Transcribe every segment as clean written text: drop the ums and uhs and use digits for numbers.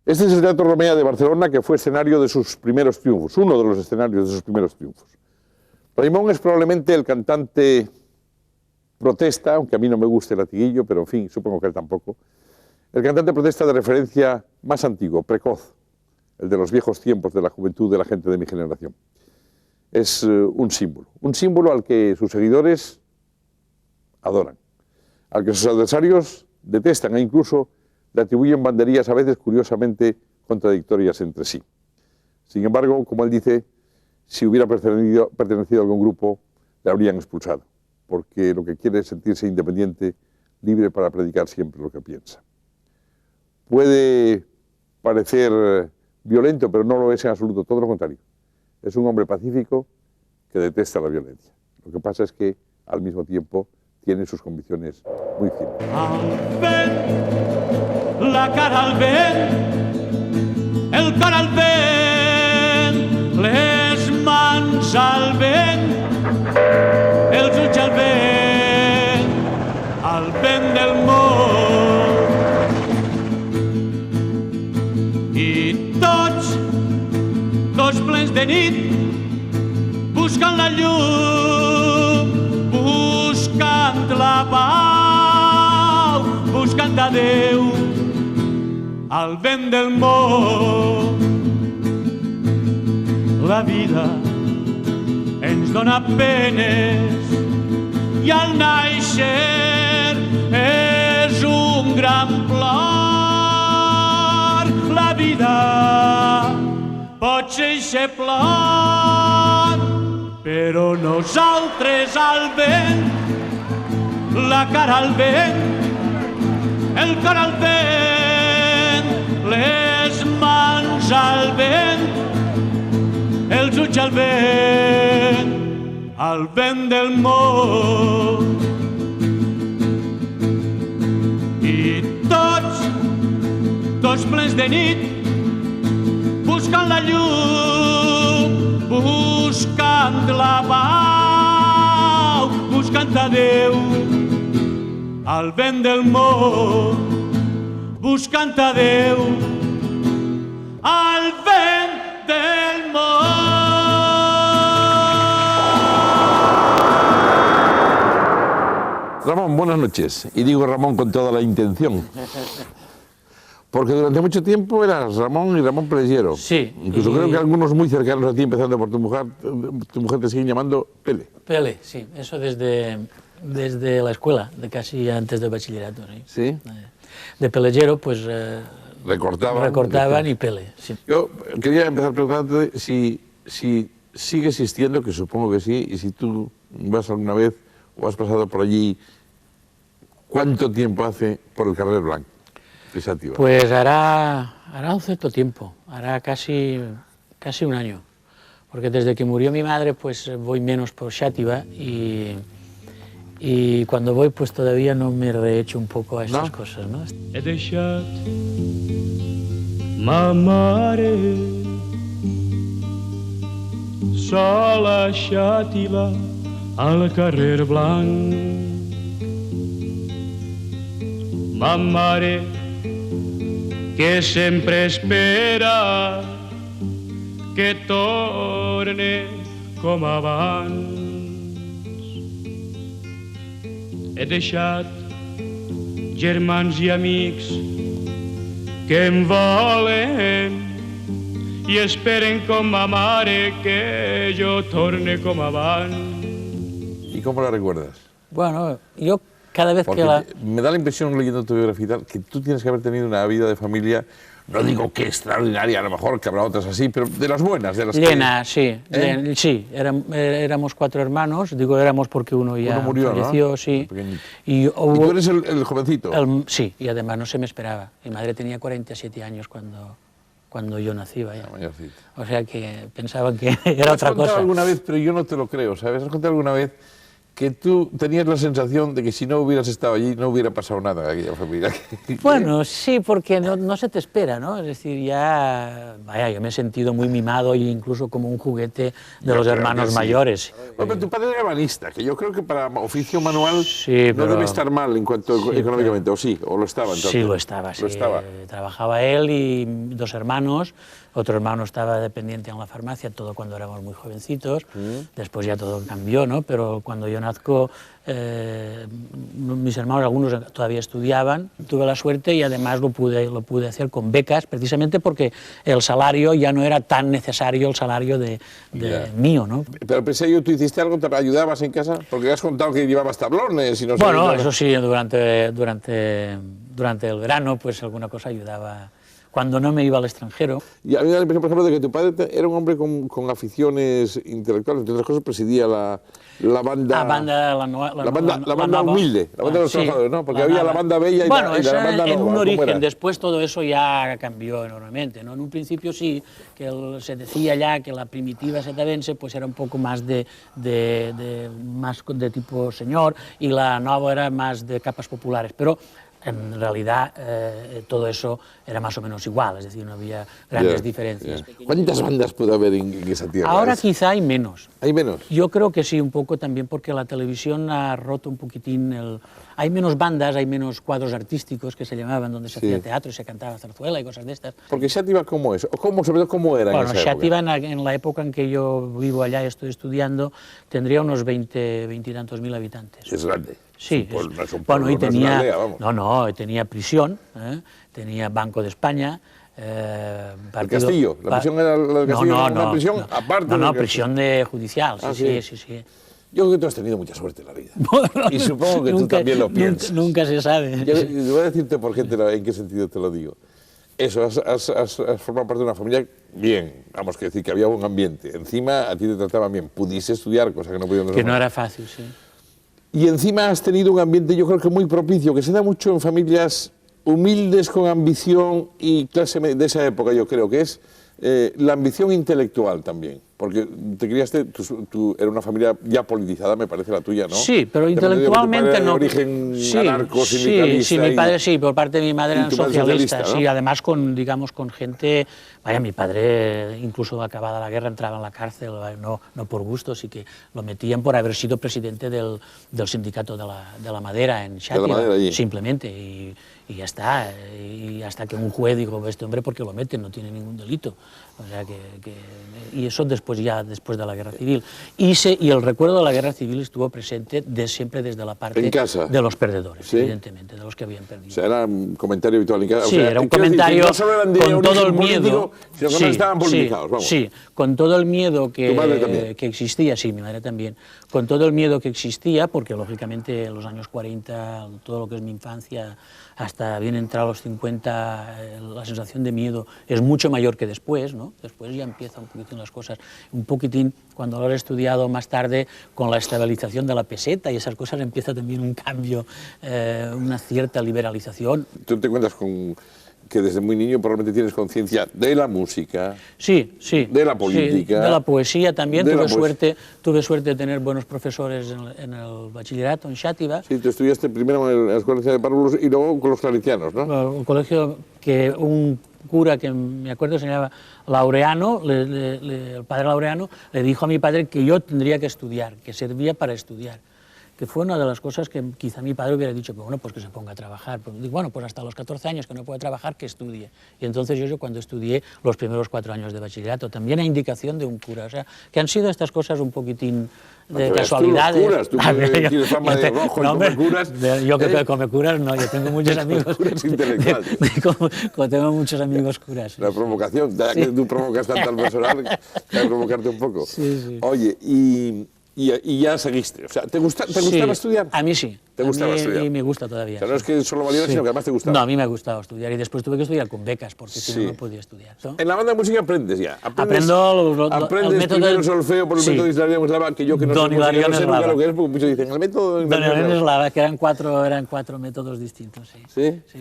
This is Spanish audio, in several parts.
Este es el Teatro Romea de Barcelona, que fue escenario de sus primeros triunfos, uno de los escenarios de sus primeros triunfos. Raimon es probablemente el cantante protesta, aunque a mí no me guste el latiguillo, pero en fin, supongo que él tampoco, el cantante protesta de referencia más antiguo, precoz, el de los viejos tiempos de la juventud de la gente de mi generación. Es un símbolo al que sus seguidores adoran, al que sus adversarios detestan e incluso le atribuyen banderías a veces curiosamente contradictorias entre sí. Sin embargo, como él dice, si hubiera pertenecido a algún grupo, le habrían expulsado, porque lo que quiere es sentirse independiente, libre para predicar siempre lo que piensa. Puede parecer violento, pero no lo es en absoluto, todo lo contrario. Es un hombre pacífico que detesta la violencia. Lo que pasa es que, al mismo tiempo, tiene sus convicciones muy firmes. Al vent, la cara al vent, el cor al vent, les mans al vent, els ulls al vent del món. I tots plens de nit, buscant la llum, buscant la pau, buscant a Déu, al vent del món. La vida ens dona penes i al naixer és un gran plor. La vida pot ser eixe plor, però nosaltres al vent, la cara al vent, el cor al vent, les mans al vent, els ulls al vent del món. I tots plens de nit, buscant la llum, buscant la pau, buscant a Déu, al vent del món, buscant a Déu, al vent del món. Ramón, buenas noches. Y digo Ramón con toda la intención. Porque durante mucho tiempo eras Ramón y Ramón Pellejero. Sí. Incluso creo que algunos muy cercanos a ti, empezando por tu mujer te siguen llamando Pele. Pele, sí. Eso desde la escuela, de casi antes del bachillerato. ¿Sí? De Pellejero, pues... recortaban y Pele, sí. Yo quería empezar preguntándote si sigue existiendo, que supongo que sí, y si tú vas alguna vez o has pasado por allí, ¿cuánto tiempo hace por el Carrer Blanc? Pues hará un cierto tiempo, hará casi un año, porque desde que murió mi madre pues voy menos por Xàtiva y cuando voy pues todavía no me rehecho un poco a estas cosas, ¿no? He deixat ma mare sola a Xàtiva al Carrer Blanc. Ma mare que sempre espera que torne com abans. He deixat germans i amics que em volen i esperen com ma mare que jo torne com abans. ¿Y cómo la recuerdas? Bueno, yo cada vez Porque que la... me da la impresión, leyendo tu biografía y tal, que tú tienes que haber tenido una vida de familia, no digo que extraordinaria, a lo mejor, que habrá otras así, pero de las buenas, de las llena, que... sí. Sí, éramos 4 hermanos, digo éramos porque uno ya murió, falleció, ¿no? sí. ¿Y tú eres el jovencito? Sí, y además no se me esperaba. Mi madre tenía 47 años cuando yo nací, vaya. O sea que pensaban que era otra cosa. Has contado alguna vez, pero yo no te lo creo, ¿sabes? Has contado alguna vez que tú tenías la sensación de que si no hubieras estado allí no hubiera pasado nada en aquella familia. Bueno, sí, porque no se te espera, ¿no? Es decir, ya, vaya, yo me he sentido muy mimado e incluso como un juguete de los hermanos mayores. Bueno, pero tu padre era ebanista, que yo creo que para oficio manual sí, no debe estar mal en cuanto sí, económicamente, o sí, o lo estaba entonces. Sí, lo estaba, sí. Trabajaba él y 2 hermanos. Otro hermano estaba dependiente en la farmacia, todo cuando éramos muy jovencitos. Después ya todo cambió, ¿no? Pero cuando yo nazco, mis hermanos, algunos todavía estudiaban. Tuve la suerte y además lo pude hacer con becas, precisamente porque el salario ya no era tan necesario el salario mío, ¿no? Pero pensé yo, ¿tú hiciste algo? ¿Te ayudabas en casa? Porque has contado que llevabas tablones y no sé. Bueno, eso sí, durante el verano, pues alguna cosa ayudaba. Cuando no me iba al extranjero. Y a mí me da la impresión, por ejemplo, de que tu padre era un hombre con aficiones intelectuales, entre otras cosas presidía la banda... La banda humilde, la banda de los trabajadores, ¿no? Porque había la banda bella y la banda nova. En un origen, después todo eso ya cambió enormemente, ¿no? En un principio sí, que se decía ya que la primitiva setavense pues era un poco más de tipo señor y la nova era más de capas populares, pero en realidad todo eso era más o menos igual, es decir, no había grandes diferencias. ¿Cuántas bandas puede haber en esa tierra? Ahora quizá hay menos. ¿Hay menos? Yo creo que sí, un poco también porque la televisión ha roto un poquitín Hay menos bandas, hay menos cuadros artísticos que se llamaban, donde se hacía teatro y se cantaba zarzuela y cosas de estas. Porque Xàtiva, ¿cómo es? Sobre todo, ¿cómo era en esa época? Xàtiva, en la época en que yo vivo allá y estoy estudiando, tendría unos 20 y tantos mil habitantes. Es grande. Sí, bueno, y tenía, aldea, vamos. Tenía prisión, tenía Banco de España, ¿El Castillo? ¿La prisión era la del Castillo? ¿Una prisión aparte? No, prisión judicial, sí. Yo creo que tú has tenido mucha suerte en la vida. Bueno, y supongo que tú también lo piensas. Nunca se sabe. Yo voy a decirte por qué en qué sentido te lo digo. Eso, has formado parte de una familia bien, vamos, que decir que había buen ambiente. Encima a ti te trataban bien, pudiste estudiar, cosa que no podían. Que no era fácil, sí. Y encima has tenido un ambiente, yo creo que muy propicio, que se da mucho en familias humildes con ambición y clase de esa época, yo creo que es la ambición intelectual también. Porque te criaste, tú eras una familia ya politizada, me parece la tuya, ¿no? Sí, pero intelectualmente no. De origen anarco-sindicalista. Sí, mi padre sí, por parte de mi madre eran socialistas, ¿no? Sí, además con gente, vaya, mi padre incluso acabada la guerra entraba en la cárcel, no por gusto, sí que lo metían por haber sido presidente del sindicato de la madera en Xàtiva, simplemente, y ya está, y hasta que un juez dijo, este hombre, ¿por qué lo meten? No tiene ningún delito. O sea y eso después de la guerra civil. Y el recuerdo de la guerra civil estuvo presente siempre desde la parte de los perdedores, ¿sí? Evidentemente, de los que habían perdido. O sea, era un comentario habitual en casa. Sí, era un comentario no solo eran de con todo el miedo. Sino que no estaban politizados, vamos. Sí, con todo el miedo que existía, sí, mi madre también, con todo el miedo que existía, porque lógicamente en los años 40, todo lo que es mi infancia, hasta bien entrado a los 50, la sensación de miedo es mucho mayor que después, ¿no? Después ya empiezan un poquitín las cosas, un poquitín, cuando lo he estudiado más tarde, con la estabilización de la peseta y esas cosas, empieza también un cambio, una cierta liberalización. ¿Tú te cuentas con que desde muy niño probablemente tienes conciencia de la música? Sí. De la política. Sí, de la poesía también. Tuve suerte de tener buenos profesores en el bachillerato, en Xàtiva. Sí, tú estudiaste primero en la Escuela de Párvulos y luego con los claretianos, ¿no? Un colegio que un cura que me acuerdo se llamaba Laureano, el padre Laureano, le dijo a mi padre que yo tendría que estudiar, que servía para estudiar. Que fue una de las cosas que quizá mi padre hubiera dicho, bueno, pues que se ponga a trabajar. Pues, bueno, pues hasta los 14 años que no puede trabajar, que estudie. Y entonces yo cuando estudié los primeros 4 años de bachillerato, también a indicación de un cura. O sea, que han sido estas cosas un poquitín de casualidades. Tú tienes fama de rojo y come curas. Yo que come curas, no, yo tengo muchos amigos. Tengo muchos amigos curas. La provocación, que tú provocas tanto al personal, para provocarte un poco. Sí. Oye, y ya seguiste. O sea, ¿te gustaba estudiar? A mí sí. ¿Te gustaba estudiar? Y me gusta todavía. O sea, no es que solo valiera, sino que además te gustaba. No, a mí me ha gustado estudiar y después tuve que estudiar con becas porque si no podía estudiar. ¿No? En la banda de música aprendes ya. Aprendo aprendes primero solfeo por el método de Hilarión Eslava, que yo que no sé nunca lo que es, porque muchos dicen, el método de Hilarión Eslava, que eran cuatro métodos distintos. ¿Sí? Sí.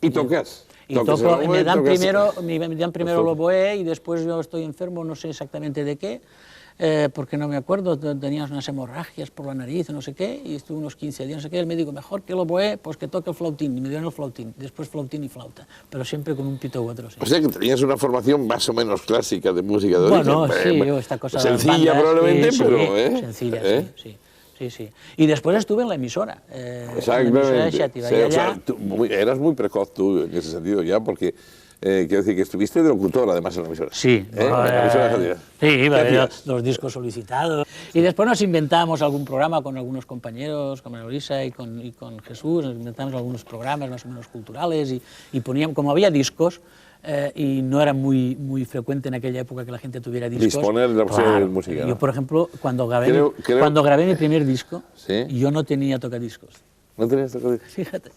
¿Y tocas? Y toco, me dan primero el oboe y después yo estoy enfermo, no sé exactamente de qué. porque no me acuerdo, tenía unas hemorragias por la nariz, no sé qué, y estuve unos 15 días, no sé qué, el médico, mejor que el oboe, pues que toque el flautín, y me dieron el flautín, después flautín y flauta, pero siempre con un pito u otro. Sí. O sea que tenías una formación más o menos clásica de música de origen. Bueno, sí, yo esta cosa sencilla bandas, probablemente, sí, pero... sencilla, sí. Sí, sí. Y después estuve en la emisora. Exactamente. O sea, eras muy precoz tú en ese sentido ya, porque quiero decir que estuviste de locutor además en la emisora. Sí. En la emisora sí, los discos solicitados. Y después nos inventamos algún programa con algunos compañeros, con Elisa y con Jesús, nos inventamos algunos programas más o menos culturales y poníamos, como había discos, y no era muy frecuente en aquella época que la gente tuviera discos. Disponer de la opción de música. ¿No? Yo, por ejemplo, cuando grabé mi primer disco, ¿sí? Yo no tenía tocadiscos. ¿No tenías tocadiscos? Fíjate.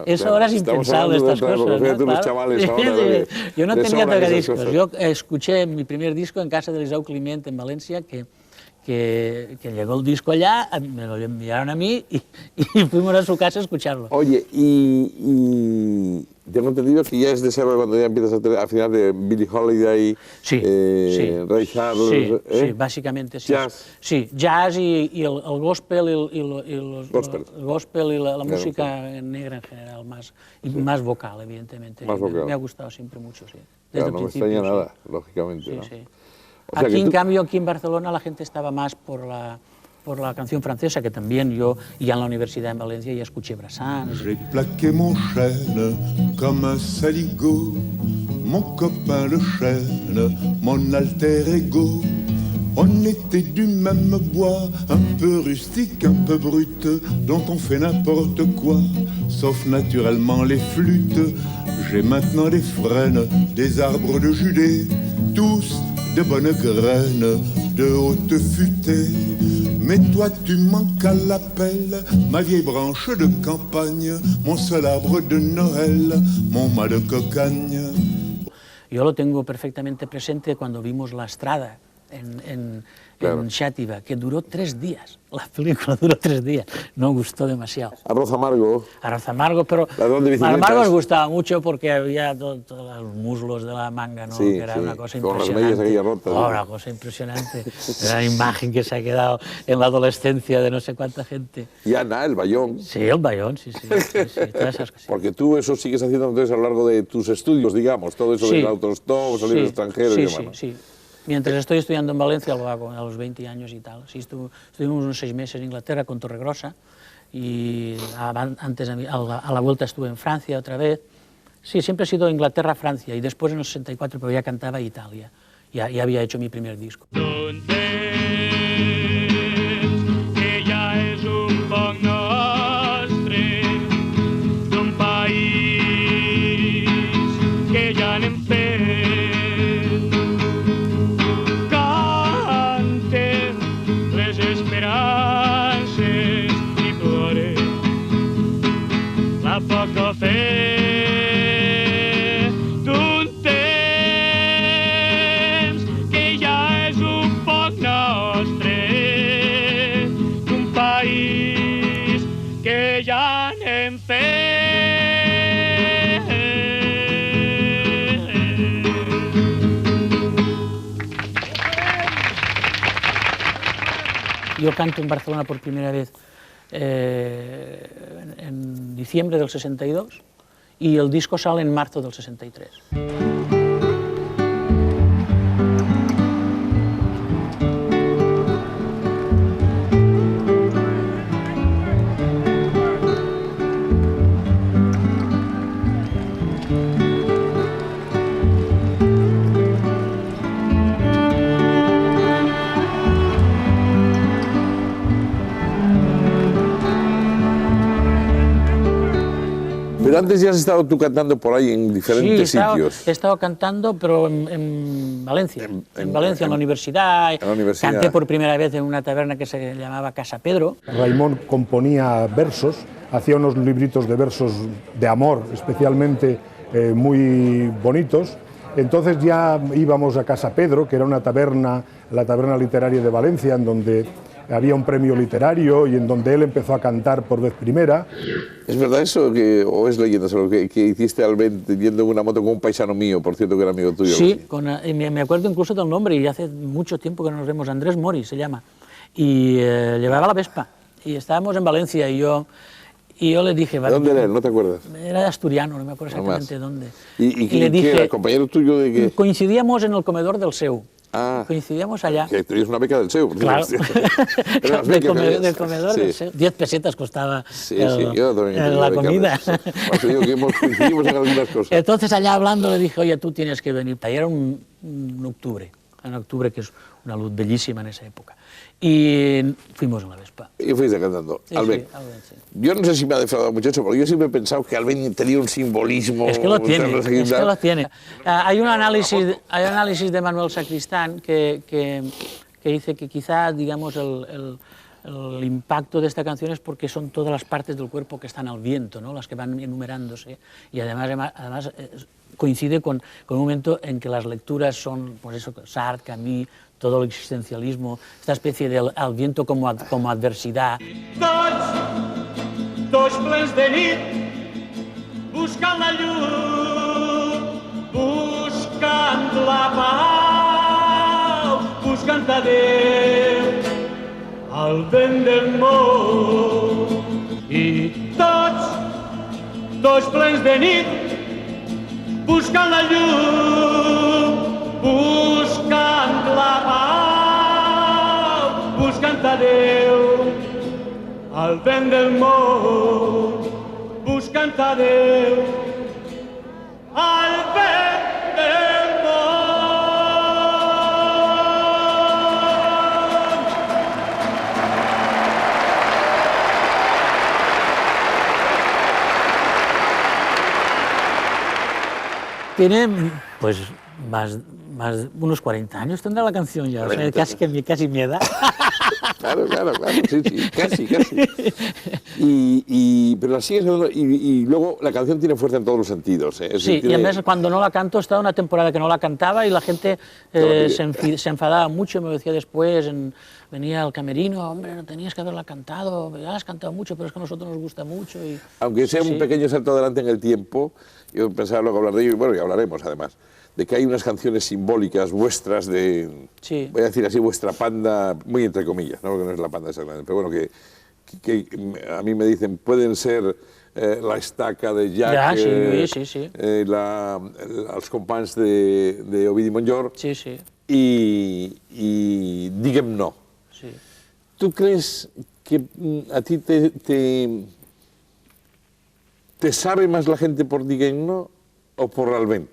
Eso ahora es impensable, estas cosas. ¿no? Claro. Los chavales ahora yo no tenía tocadiscos. Yo escuché mi primer disco en casa de Eliseu Climent en Valencia, que llegó el disco allá, me lo enviaron a mí y fuimos a su casa a escucharlo. Oye, y tengo entendido que ya es de esa época cuando ya empiezas a final de Billie Holiday, Ray Charles... Sí, básicamente sí. Jazz. Sí, jazz y el gospel el gospel y la música negra en general, más vocal, evidentemente. Más vocal. Me ha gustado siempre mucho, sí. Desde no me extraña nada, lógicamente. Sí, ¿no? sí. O sea en cambio, aquí en Barcelona la gente estaba más por la canción francesa, que también yo, ya en la universidad en Valencia, ya escuché Brassens. J'ai plaqué mon chêne comme un saligot, mon copain le chêne, mon alter ego. On était du même bois, un peu rustique, un peu brut, dont on fait n'importe quoi, sauf naturellement les flûtes. J'ai maintenant des frênes, des arbres de Judée, tous de bonnes graines, de haute futée. Mais toi tu manques à l'appel, ma vieille branche de campagne, mon seul arbre de Noël, mon mât de cocagne. Yo lo tengo perfectamente presente cuando vimos La Estrada en Xàtiva, que duró 3 días. La película duró 3 días. No gustó demasiado. Arroz amargo. Arroz amargo, pero amargo os gustaba mucho porque había todos los muslos de la manga, ¿no? Sí, que era una cosa con impresionante. las medias aquellas rotas. Una cosa impresionante. Era una imagen que se ha quedado en la adolescencia de no sé cuánta gente. Y Ana, el bayón. Sí, el bayón, sí, todas esas cosas. Porque tú eso sigues haciendo entonces a lo largo de tus estudios, digamos, todo eso del autostop, salir al extranjero y demás. Sí. Mientras estoy estudiando en Valencia lo hago a los 20 años y tal. Sí, estuvimos unos 6 meses en Inglaterra con Torregrossa y antes a la vuelta estuve en Francia otra vez. Sí, siempre ha sido Inglaterra-Francia y después en el 64, pero ya cantaba Italia. Ya había hecho mi primer disco. Yo canto en Barcelona por primera vez en diciembre del 62 y el disco sale en marzo del 63. Pero antes ya has estado tú cantando por ahí en diferentes sitios. He estado cantando, pero en Valencia. En Valencia, en la universidad. En la universidad. Canté por primera vez en una taberna que se llamaba Casa Pedro. Raimon componía versos, hacía unos libritos de versos de amor, especialmente muy bonitos. Entonces ya íbamos a Casa Pedro, que era una taberna, la taberna literaria de Valencia, en donde había un premio literario y en donde él empezó a cantar por vez primera. ¿Es verdad eso o es leyenda solo que hiciste al Albén yendo en una moto con un paisano mío, por cierto, que era amigo tuyo? Sí, me acuerdo incluso del nombre y hace mucho tiempo que no nos vemos, Andrés Mori se llama, y llevaba la Vespa y estábamos en Valencia y yo le dije... ¿De dónde era él? ¿No te acuerdas? Era de asturiano, no me acuerdo exactamente dónde. ¿Y le dije, era compañero tuyo de qué? Coincidíamos en el comedor del SEU. Ah, coincidíamos allá. Que tenías una beca del SEU. Claro, del comedor sí. del SEU. 10 pesetas costaba yo también la comida. Por eso digo que coincidimos en algunas cosas. Entonces allá hablando le dije, oye, tú tienes que venir. Y era un octubre, que es una luz bellísima en esa época. Y fuimos en la Vespa. Y fuiste cantando, sí, Albén. Sí, Albén, sí. Yo no sé si me ha defraudado mucho eso, porque yo siempre he pensado que Albén tenía un simbolismo... Es que lo tiene, Hay un análisis de Manuel Sacristán que dice que quizá, digamos, el impacto de esta canción es porque son todas las partes del cuerpo que están al viento, ¿no? Las que van enumerándose, y además coincide con un momento en que las lecturas son, pues eso, Sartre, Camus, todo el existencialismo, esta especie de al viento como adversidad. Tots plens de nit, buscant la llum, buscant la pau, buscant a Déu, al vent del món. I tots plens de nit, buscant la llum, buscant la pau, buscant a Déu, al vent del món, buscant a Déu, al vent del món. Tiene, pues, unos 40 años tendrá la canción ya, o sea, casi mi edad. Claro, sí, casi. Pero la sigues hablando, y luego la canción tiene fuerza en todos los sentidos. Sí, y además cuando no la canto, estaba una temporada que no la cantaba y la gente se enfadaba mucho, me decía después, venía al camerino, hombre, no tenías que haberla cantado, ya la has cantado mucho, pero es que a nosotros nos gusta mucho. Y, aunque sea un pequeño salto adelante en el tiempo, yo pensaba luego hablar de ello, y bueno, y hablaremos además, de que hay unas canciones simbólicas vuestras de, voy a decir así, vuestra panda, muy entre comillas, ¿no? Porque no es la panda exactamente, pero bueno, que a mí me dicen, pueden ser la estaca de Jack, els companys de Ovidi Montllor, y Digue'm no. Sí. ¿Tú crees que a ti te sabe más la gente por Digue'm no o por Albén?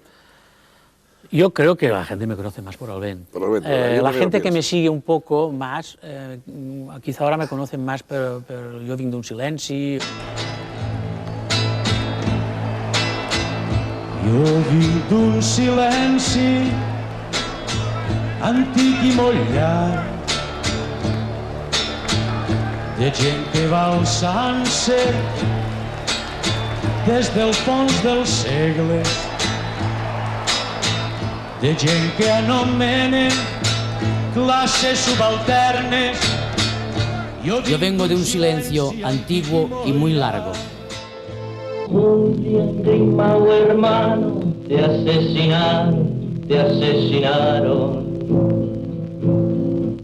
Yo creo que la gente me conoce más por Albén. La gente que me sigue un poco más, quizá ahora me conocen más, pero yo vengo de un silenci. Jo vinc d'un silenci antic i molt llarg, de gent que va alçant-se des del fons del segle, de gent que anomenen classes subalternes. Yo vengo de un silencio antiguo y muy largo. Julián Grimao, hermano, te asesinaron.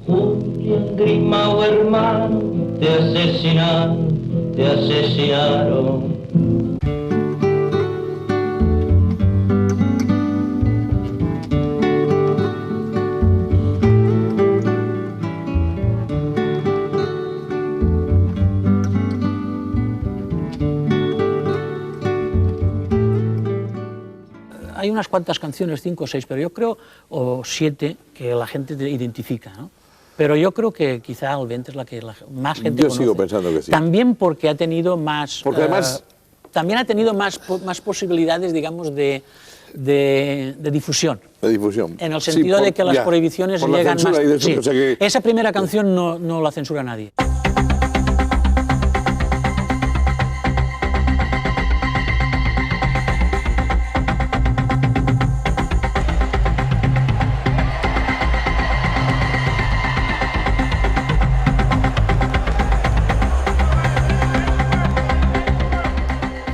Julián Grimao, hermano, te asesinaron. Hay unas cuantas canciones, 5 o 6, pero yo creo, o 7, que la gente identifica, ¿no? Pero yo creo que quizá Albén es la que más gente conoce. Yo sigo pensando que sí. También porque ha tenido más... Porque además... También ha tenido más posibilidades, digamos, de difusión. De difusión. En el sentido de que las prohibiciones llegan más... Sí. O sea que... Esa primera canción no la censura nadie.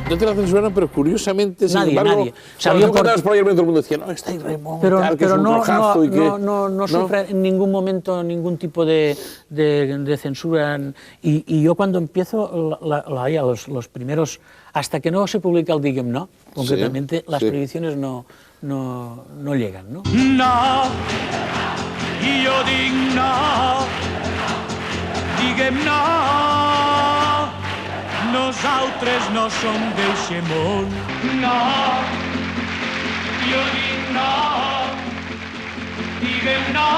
No te la censuraron, pero curiosamente, sin Nadie, embargo, nadie. Salió por ahí, todo el mundo decía, no, está ahí Raimon, tal, que es un rojazo y que... no sufre en ningún momento ningún tipo de censura. Y yo cuando empiezo, los primeros, hasta que no se publica el Digue'm No, concretamente, las prohibiciones no llegan, ¿no? No, jo dic no, diguem no, nosaltres no som d'eixe món. No, jo dic no, diguem no,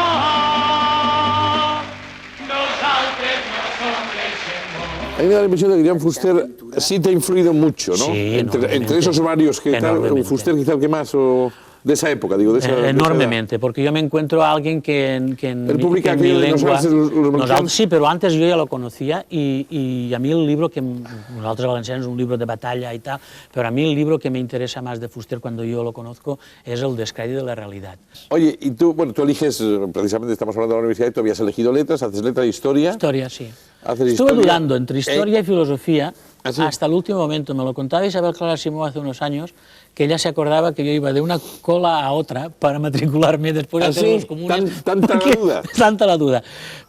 nosaltres no som d'eixe món. A mí me da la impresión de que Joan Fuster sí te ha influido mucho, ¿no? Sí, entre esos varios que tal, Fuster quizá el que más, o de esa época, digo, de esa... enormemente, porque yo me encuentro a alguien que en publica mi lengua... los sí, pero antes yo ya lo conocía y a mí el libro que... Nosaltres valencians un libro de batalla y tal, pero a mí el libro que me interesa más de Fuster cuando yo lo conozco es el Descrédito de la realidad. Oye, y tú, bueno, tú eliges, precisamente estamos hablando de la universidad, tú habías elegido letras, haces letra de historia... Historia, sí. Estuve dudando entre historia y filosofía ¿sí? hasta el último momento. Me lo contaba Isabel Clara Simó hace unos años, que ella se acordaba que yo iba de una cola a otra para matricularme después de hacer los comunes. ¿Tanta la duda? Tanta la duda,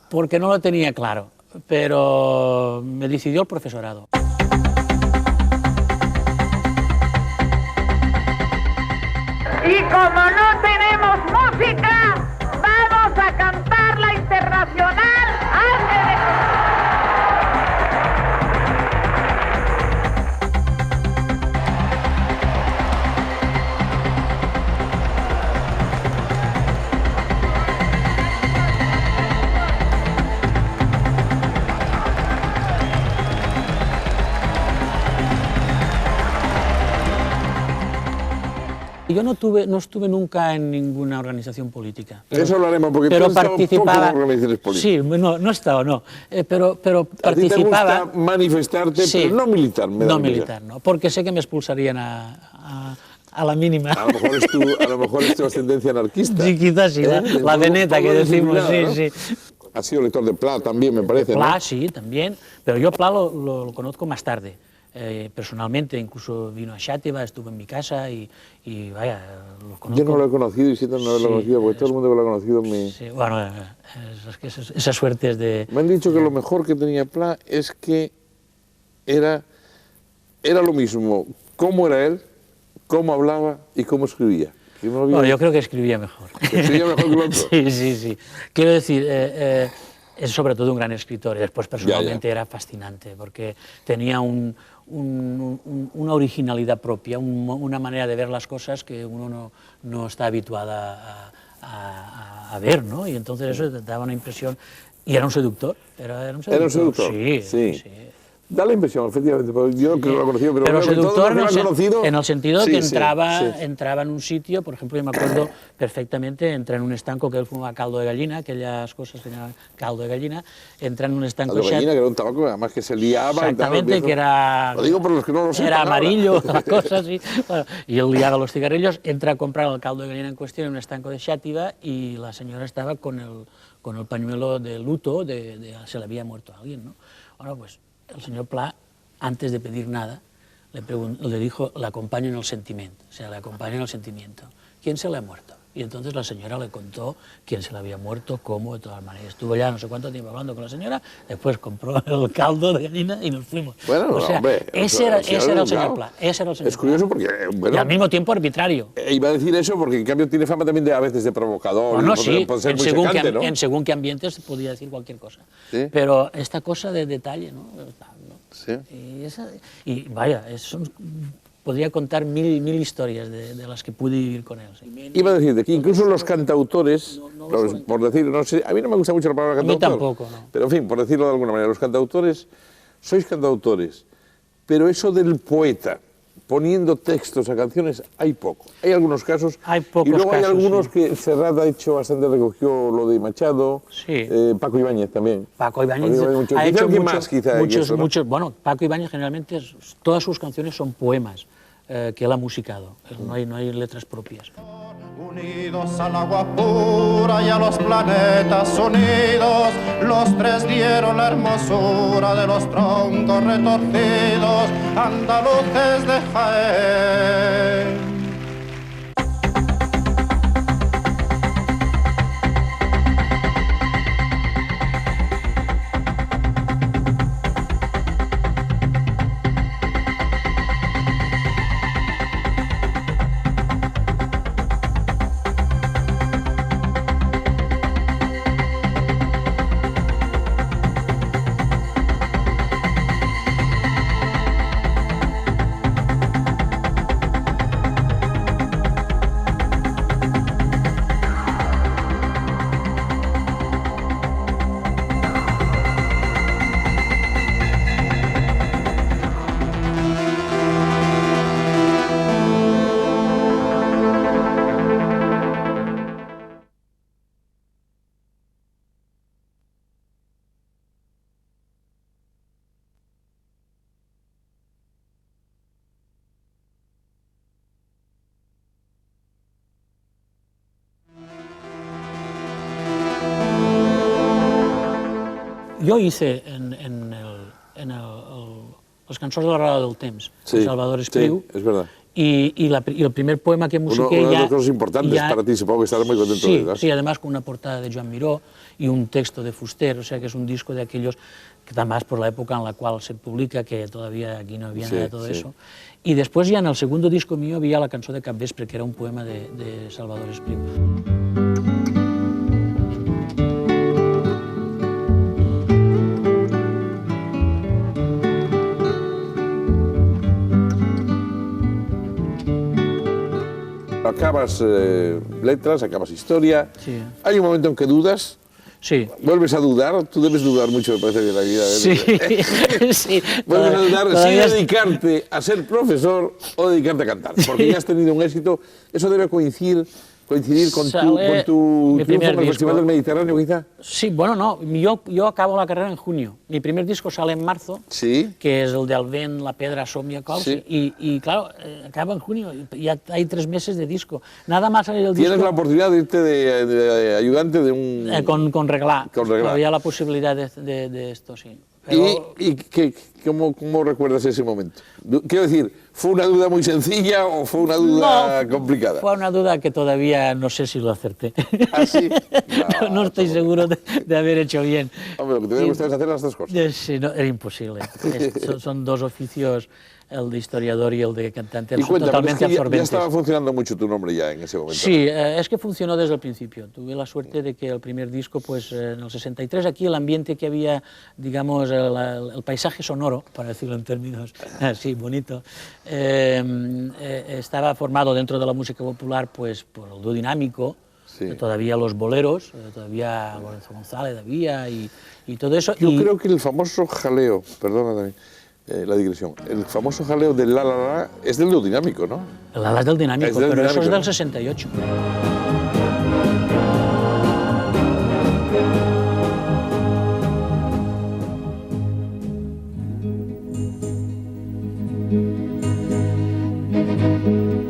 porque no lo tenía claro, pero me decidió el profesorado. Y como no tenemos música, vamos a cantar la internacional Arte de... Yo no estuve nunca en ninguna organización política. Eso hablaremos, porque pero tú has estado poco en organizaciones políticas. Sí, no he estado, no. Pero participaba... A ti te gusta manifestarte, sí, pero no militar. No militar, no, porque sé que me expulsarían a la mínima. A lo mejor es tu ascendencia anarquista. Sí, quizás sí, la veneta que decimos, sí, ¿no? sí. Has sido lector de Pla también, me parece, Pla, ¿no? sí, también, pero yo Pla lo conozco más tarde. Personalmente, incluso vino a Xàtiva, estuvo en mi casa y vaya, lo conozco. Yo no lo he conocido y siento no haberlo conocido, porque todo el mundo que lo ha conocido me... Sí, bueno, es que esa suerte es de... Me han dicho que lo mejor que tenía Pla es que era lo mismo cómo era él, cómo hablaba y cómo escribía. Bueno, yo creo que escribía mejor. ¿Escribía mejor que el otro? Sí. Quiero decir... es sobre todo un gran escritor y después personalmente era fascinante porque tenía una originalidad propia, una manera de ver las cosas que uno no está habituada a ver, ¿no? Y entonces eso te daba una impresión. Y era un seductor. ¿Era un seductor? Sí. Da la impresión, efectivamente, yo que lo he conocido, pero seductor conocido, en el sentido que entraba en un sitio, por ejemplo, yo me acuerdo perfectamente, entra en un estanco que él fumaba caldo de gallina, aquellas cosas que llamaban caldo de gallina, entra en un estanco... Caldo de gallina, que era un tabaco, además que se liaba... Exactamente, y tal, que era... Lo digo por los que no lo sepan. Era amarillo, las cosas, sí. Bueno, y él liaba los cigarrillos, entra a comprar el caldo de gallina en cuestión en un estanco de Xàtiva y la señora estaba con el pañuelo de luto, se le había muerto a alguien, ¿no? Bueno, pues... El señor Pla, antes de pedir nada, le dijo, le acompaño en el sentimiento, o sea, le acompaño en el sentimiento. ¿Quién se le ha muerto? Y entonces la señora le contó quién se le había muerto, cómo, de todas maneras. Estuvo ya no sé cuánto tiempo hablando con la señora, después compró el caldo de gallina y nos fuimos. Bueno, o sea, hombre, ese era el señor Pla. Es curioso porque... Bueno, y al mismo tiempo arbitrario. Iba a decir eso porque en cambio tiene fama también a veces de provocador. Bueno, sí, puede ser muy secante, ¿no? En según qué ambientes se podía decir cualquier cosa. ¿Sí? Pero esta cosa de detalle, ¿no? Sí. Y vaya, podría contar mil historias de las que pude vivir con él. ¿Sí? Iba a decirte que incluso los cantautores, por decir, no sé, a mí no me gusta mucho la palabra cantautor. A mí tampoco, no. Pero en fin, por decirlo de alguna manera, los cantautores, sois cantautores, pero eso del poeta poniendo textos a canciones hay poco. Hay algunos casos, y luego hay algunos que Serrat ha hecho bastante, recogió lo de Machado, Paco Ibáñez también. Paco Ibáñez ha hecho muchos, bueno, Paco Ibáñez generalmente todas sus canciones son poemas. que él ha musicado, no hay letras propias. Unidos al agua pura y a los planetas unidos, los tres dieron la hermosura de los troncos retorcidos, andaluces de Jaén. Jo hice les cançons de la Roda del Temps, de Salvador Espriu, sí, es verdad. Y el primer poema que musiqué una de las cosas importantes para ti, supongo que estarás muy contento de ellas. Sí, además con una portada de Joan Miró y un texto de Fuster, o sea que es un disco de aquellos que además por la época en la cual se publica, que todavía aquí no había nada de todo eso. Y después ya en el segundo disco mío había la cançó de Capvespre, que era un poema de Salvador Espriu. Acabas letras, acabas historia. Sí. Hay un momento en que dudas. Sí. ¿Vuelves a dudar? Tú debes dudar mucho, me parece, de la vida. Sí, sí. Vuelves a dudar si dedicarte a ser profesor o dedicarte a cantar. Porque ya has tenido un éxito. Eso debe coincidir con tu triunfo en el Festival del Mediterráneo, quizá. Sí, bueno, no. Yo acabo la carrera en junio. Mi primer disco sale en marzo, sí, que es el del vent, la pedra, somia, cols, sí. Y claro, acaba en junio. Ya hay 3 meses de disco. Nada más salir el disco. Tienes la oportunidad de irte de ayudante de un... Con Reglà. Había la posibilidad de esto, sí. Pero... ¿Y cómo recuerdas ese momento? Quiero decir, ¿fue una duda muy sencilla o fue una duda complicada? Fue una duda que todavía no sé si lo acerté. ¿Ah, sí? No estoy seguro de haber hecho bien. Hombre, lo que te hubiera gustado es hacer las dos cosas. Sí, no, era imposible. Son dos oficios, el de historiador y el de cantante, es totalmente que absorbentes. Ya estaba funcionando mucho tu nombre ya en ese momento. Sí, es que funcionó desde el principio. Tuve la suerte de que el primer disco, pues en el 63, aquí el ambiente que había, digamos, el paisaje sonoro, para decirlo en términos así, bonito, estaba formado dentro de la música popular, pues por el dúo dinámico, todavía los boleros, todavía Lorenzo González había y todo eso. Yo creo que el famoso jaleo, perdóname, la digresión, el famoso jaleo del la la la es del dúo dinámico, ¿no? El la la es del dinámico, pero eso es del 68.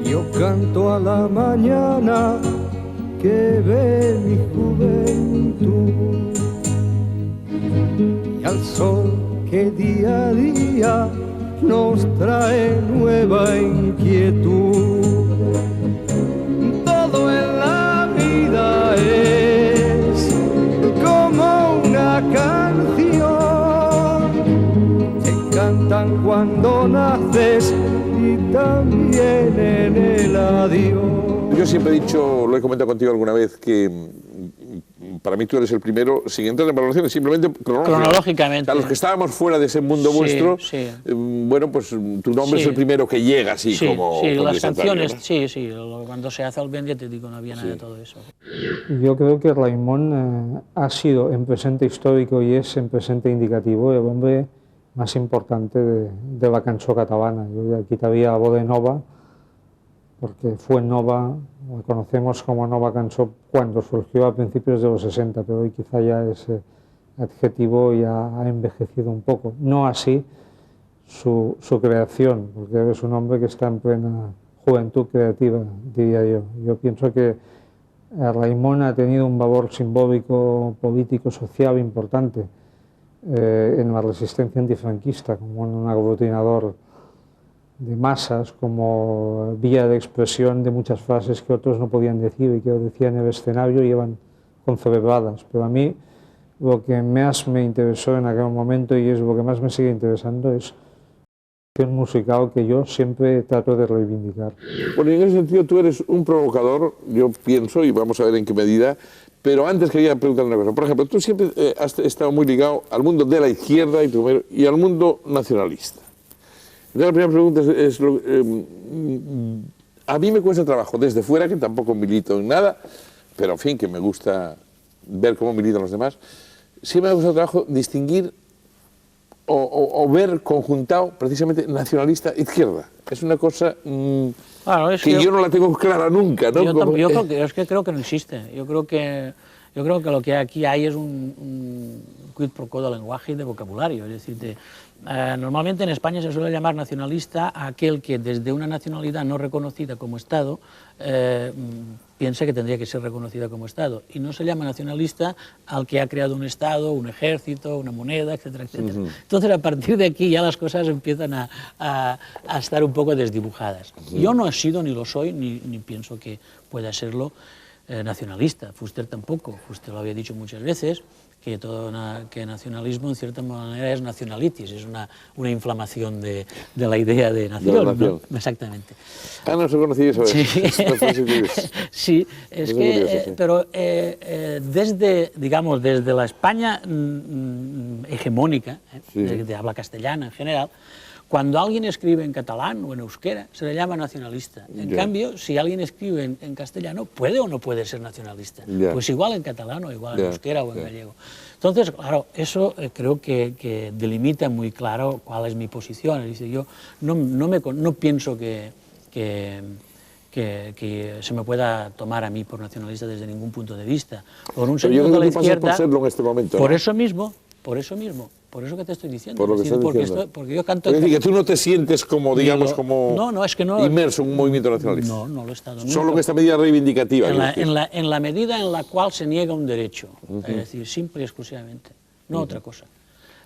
Yo canto a la mañana que ve mi juventud y al sol que día a día nos trae nueva inquietud. Todo en la vida es como una canción que cantan cuando naces y también en el adiós. Yo siempre he dicho, lo he comentado contigo alguna vez, que para mí tú eres el primero, sin entrar en valoraciones, simplemente cronológicamente. A los que estábamos fuera de ese mundo vuestro, bueno, pues tu nombre es el primero que llega así como... Sí, las canciones, ¿no? Cuando se hace el Ben, ya te digo, no había nada de todo eso. Yo creo que Raimon ha sido en presente histórico y es en presente indicativo el hombre más importante de la cançó catalana. Yo quitaría la Bossa Nova, porque fue nova, la conocemos como nova cançó cuando surgió a principios de los 60, pero hoy quizá ya ese adjetivo ya ha envejecido un poco. No así su creación, porque es un hombre que está en plena juventud creativa, diría yo. Yo pienso que Raimon ha tenido un valor simbólico, político, social importante en la resistencia antifranquista, como un aglutinador de masas, como vía de expresión de muchas frases que otros no podían decir y que decían en el escenario y iban concelebradas. Pero a mí lo que más me interesó en aquel momento y es lo que más me sigue interesando es la acción musical que yo siempre trato de reivindicar. Bueno, en ese sentido tú eres un provocador, yo pienso, y vamos a ver en qué medida, pero antes quería preguntar una cosa. Por ejemplo, tú siempre has estado muy ligado al mundo de la izquierda y al mundo nacionalista. Entonces, la primera pregunta es a mí me cuesta trabajo desde fuera, que tampoco milito en nada, pero en fin, que me gusta ver cómo militan los demás, sí me ha costado trabajo distinguir o ver conjuntado precisamente nacionalista izquierda. Es una cosa claro, que yo no la tengo clara nunca, ¿no? Yo creo que no existe. Yo creo que lo que aquí hay es un quid pro quo de lenguaje y de vocabulario. Es decir, normalmente en España se suele llamar nacionalista a aquel que desde una nacionalidad no reconocida como Estado piensa que tendría que ser reconocida como Estado. Y no se llama nacionalista al que ha creado un Estado, un ejército, una moneda, etcétera, etcétera. Entonces, a partir de aquí ya las cosas empiezan a estar un poco desdibujadas. Yo no he sido, ni lo soy, ni pienso que pueda serlo nacionalista. Fuster tampoco. Fuster lo había dicho muchas veces, que nacionalismo en cierta manera es nacionalitis, es una inflamación de la idea de nación. ¿No? Exactamente. Ah, no se conocía eso. Sí, sí, es que, pero desde la España hegemónica, de habla castellana en general, cuando alguien escribe en catalán o en euskera, se le llama nacionalista. En cambio, si alguien escribe en castellano, ¿puede o no puede ser nacionalista? Pues igual en catalán o igual en euskera o en gallego. Entonces, claro, eso creo que delimita muy claro cuál es mi posición. Es decir, yo no pienso que se me pueda tomar a mí por nacionalista desde ningún punto de vista. Por un señor de la izquierda, por serlo en este momento, ¿no? Por eso que te estoy diciendo. Por lo que estás diciendo. Porque yo canto... Es decir, que tú no te sientes como, digamos, inmerso en un movimiento nacionalista. No lo he estado nunca. Solo que esta medida reivindicativa. En la medida en la cual se niega un derecho. Es decir, simple y exclusivamente. No otra cosa.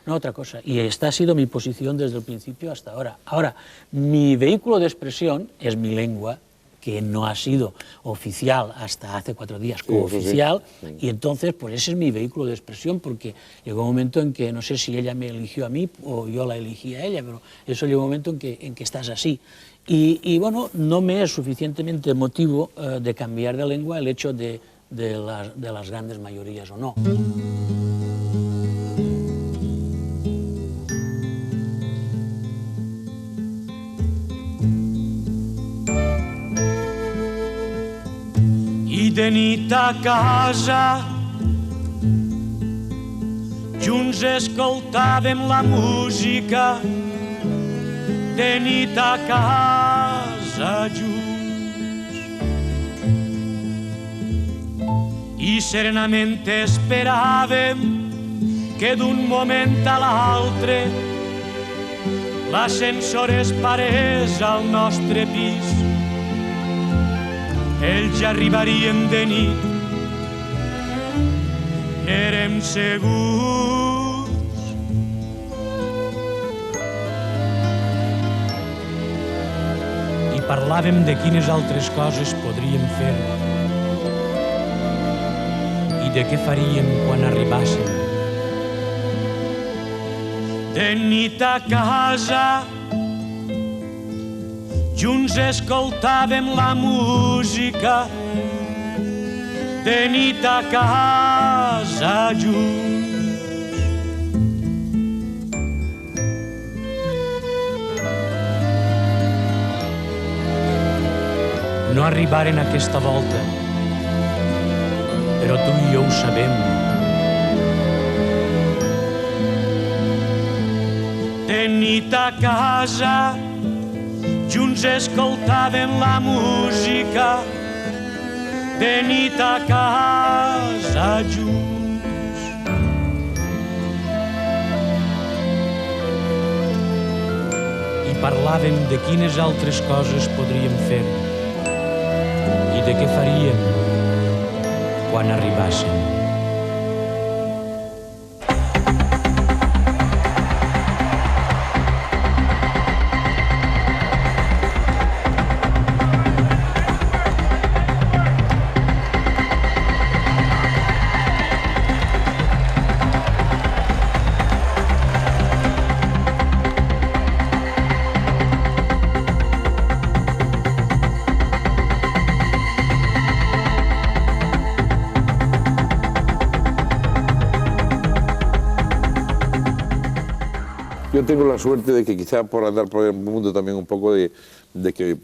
No otra cosa. Y esta ha sido mi posición desde el principio hasta ahora. Ahora, mi vehículo de expresión es mi lengua, que no ha sido oficial hasta hace 4 días cooficial, y entonces pues ese es mi vehículo de expresión, porque llegó un momento en que no sé si ella me eligió a mí o yo la elegí a ella, pero eso llegó un momento en que estás así. Y bueno, no me es suficientemente motivo de cambiar de lengua el hecho de las grandes mayorías o no. De nit a casa junts escoltàvem la música, de nit a casa junts, i serenament esperàvem que d'un moment a l'altre l'ascensor es parés al nostre pis. Ells ja arribarien de nit, n'érem segurs. I parlàvem de quines altres coses podríem fer i de què faríem quan arribàssim. De nit a casa junts escoltàvem la música, de nit a casa junts. No arribaren aquesta volta, però tu i jo ho sabem. De nit a casa junts escoltàvem la música, de nit a casa junts. i parlàvem de quines altres coses podríem fer i de què faríem quan arribàssim. Yo tengo la suerte de que quizá por andar por el mundo también un poco de que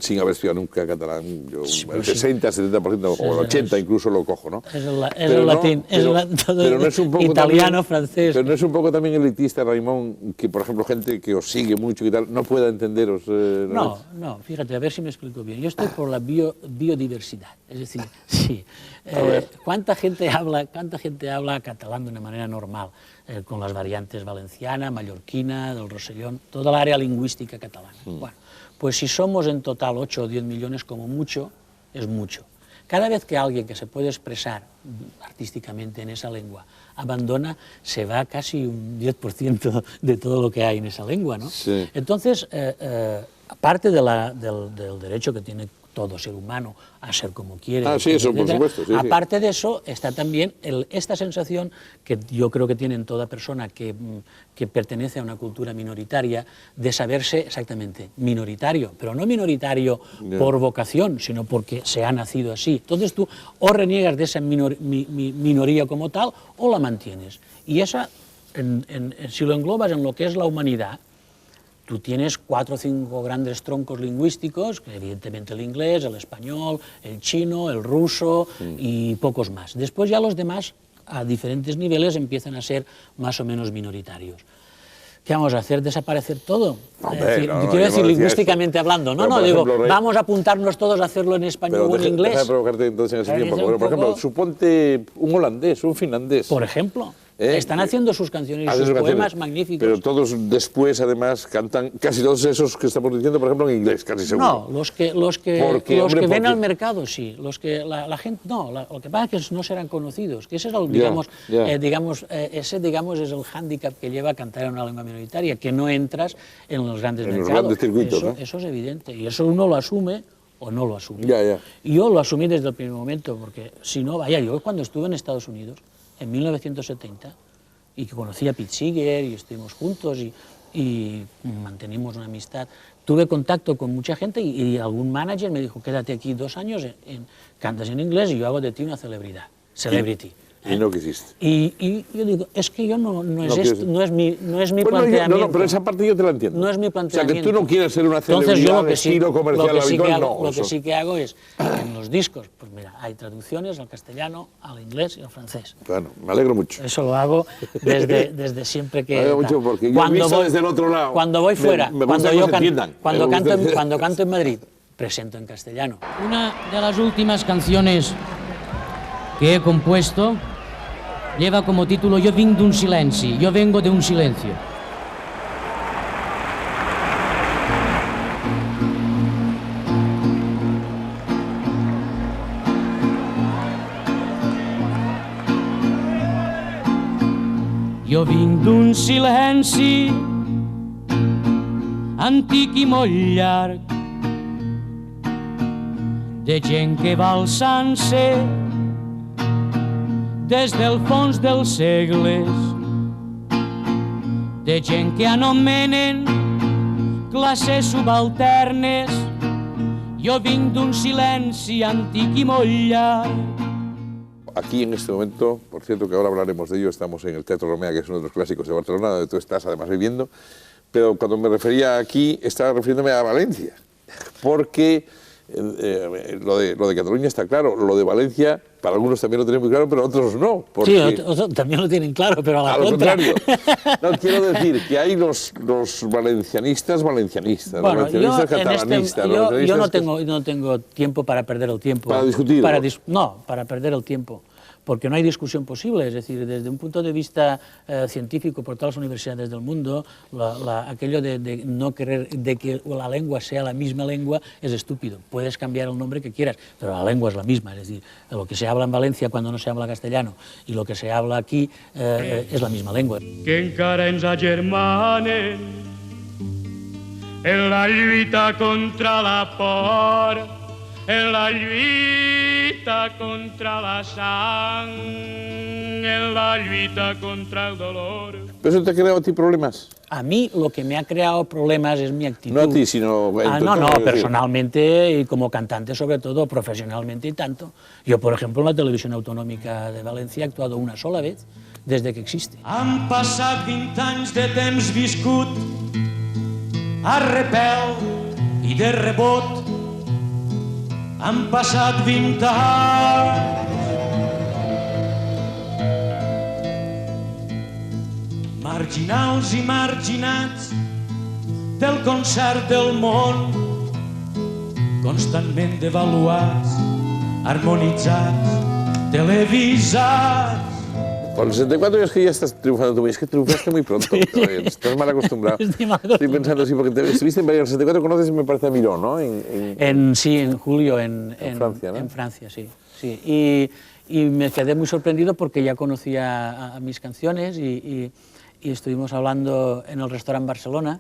sin haber estudiado nunca catalán, yo el 60, 70% o el 80 incluso lo cojo, ¿no? Es el latín, pero no es un poco italiano, también, francés. Pero no es un poco también elitista, Raimon, que por ejemplo gente que os sigue mucho y tal no pueda entenderos. No, fíjate, a ver si me explico bien. Yo estoy por la biodiversidad, es decir, sí. ¿Cuánta gente habla catalán de una manera normal? Con las variantes valenciana, mallorquina, del Rosellón, toda la área lingüística catalana. Bueno, pues si somos en total 8 o 10 millones como mucho, es mucho. Cada vez que alguien que se puede expresar artísticamente en esa lengua abandona, se va casi un 10% de todo lo que hay en esa lengua, ¿no? Sí. Entonces, aparte del derecho que tiene todo ser humano a ser como quiere, sí, eso por supuesto. Sí, aparte de eso, está también esta sensación que yo creo que tiene toda persona que pertenece a una cultura minoritaria, de saberse exactamente minoritario, pero no minoritario por vocación, sino porque se ha nacido así. Entonces tú o reniegas de esa minoría como tal, o la mantienes. Y esa, si lo englobas en lo que es la humanidad, tú tienes 4 o 5 grandes troncos lingüísticos, que evidentemente el inglés, el español, el chino, el ruso y pocos más. Después ya los demás, a diferentes niveles, empiezan a ser más o menos minoritarios. ¿Qué vamos a hacer? ¿Desaparecer todo? Quiero decir, lingüísticamente hablando. No, digo, vamos a apuntarnos todos a hacerlo en español o en inglés. Deja de provocarte entonces en ese tiempo. Por ejemplo, suponte un holandés, un finlandés. Por ejemplo. Están haciendo sus canciones y sus poemas magníficos. Pero todos después, además, cantan, casi todos esos que estamos diciendo, por ejemplo, en inglés, casi seguro. No, los que ven al mercado, sí. Los que la gente, no. Lo que pasa es que no serán conocidos. Que ese es el, es el hándicap que lleva a cantar en una lengua minoritaria, que no entras en los grandes mercados. Los grandes circuitos, ¿no? Eso es evidente. Y eso uno lo asume o no lo asume. Y yo lo asumí desde el primer momento, porque si no, yo cuando estuve en Estados Unidos, en 1970, y que conocí a Pete Seeger y estuvimos juntos y mantenimos una amistad, tuve contacto con mucha gente y algún manager me dijo, quédate aquí 2 años, cantas en inglés y yo hago de ti una celebridad, celebrity. Y no quisiste. Y yo digo, es que yo no es mi planteamiento. No, pero esa parte yo te la entiendo. No es mi planteamiento. O sea, que tú no quieres ser una celebridad de estilo comercial habitual, no. Lo que sí que hago es, en los discos, pues mira, hay traducciones al castellano, al inglés y al francés. Bueno, me alegro mucho. Eso lo hago desde siempre que... Me alegro mucho porque yo he visto desde el otro lado. Cuando voy fuera, cuando canto en Madrid, presento en castellano. Una de las últimas canciones que he compuesto lleva como título Yo vengo de un silencio. Jo vinc d'un silenci antic i molt llarg, de gent que va alçant-se des del fons dels segles, de gent que anomenen classes subalternes. Jo vinc d'un silenci antic i molt llarg. Aquí en este momento, por cierto que ahora hablaremos de ello, estamos en el Teatro Romea, que es uno de los clásicos de Barcelona, donde tú estás además viviendo, pero cuando me refería aquí estaba refiriéndome a Valencia, porque lo de Cataluña está claro, lo de Valencia para algunos también lo tienen muy claro, pero otros no. Porque, sí, también lo tienen claro, pero a lo contrario. No, quiero decir que hay los valencianistas, bueno, los valencianistas catalanistas. Yo no tengo tiempo para perder el tiempo. ¿Para discutir? No, para perder el tiempo. porque no hay discusión posible. Es decir, desde un punto de vista científico por todas las universidades del mundo, aquello de no querer de que la lengua sea la misma lengua es estúpido. Puedes cambiar el nombre que quieras, pero la lengua es la misma. Es decir, lo que se habla en Valencia cuando no se habla castellano y lo que se habla aquí es la misma lengua. Que encara ens agermanen en la lluita contra la por, en la lluita contra la sang, en la lluita contra el dolor. ¿Pero eso te ha creado a ti problemas? A mí lo que me ha creado problemas es mi actitud. No a ti, sino... no, personalmente y como cantante sobre todo, profesionalmente y tanto. Yo, por ejemplo, en la Televisión Autonòmica de València he actuado una sola vez desde que existe. Han passat 20 anys de temps viscut a repel i de rebot. Han passat 20 anys. Marginals i marginats del concert del món, constantment devaluats, harmonitzats, televisats. Con los 64 es que ya estás triunfando tú, es que triunfaste muy pronto, estás mal acostumbrado. Estoy pensando así, porque estuviste en París, en el 64 conoces, me parece, a Miró, ¿no? Sí, en julio, en Francia, ¿no? En Francia, sí. Y me quedé muy sorprendido porque ya conocía a mis canciones y estuvimos hablando en el restaurante Barcelona.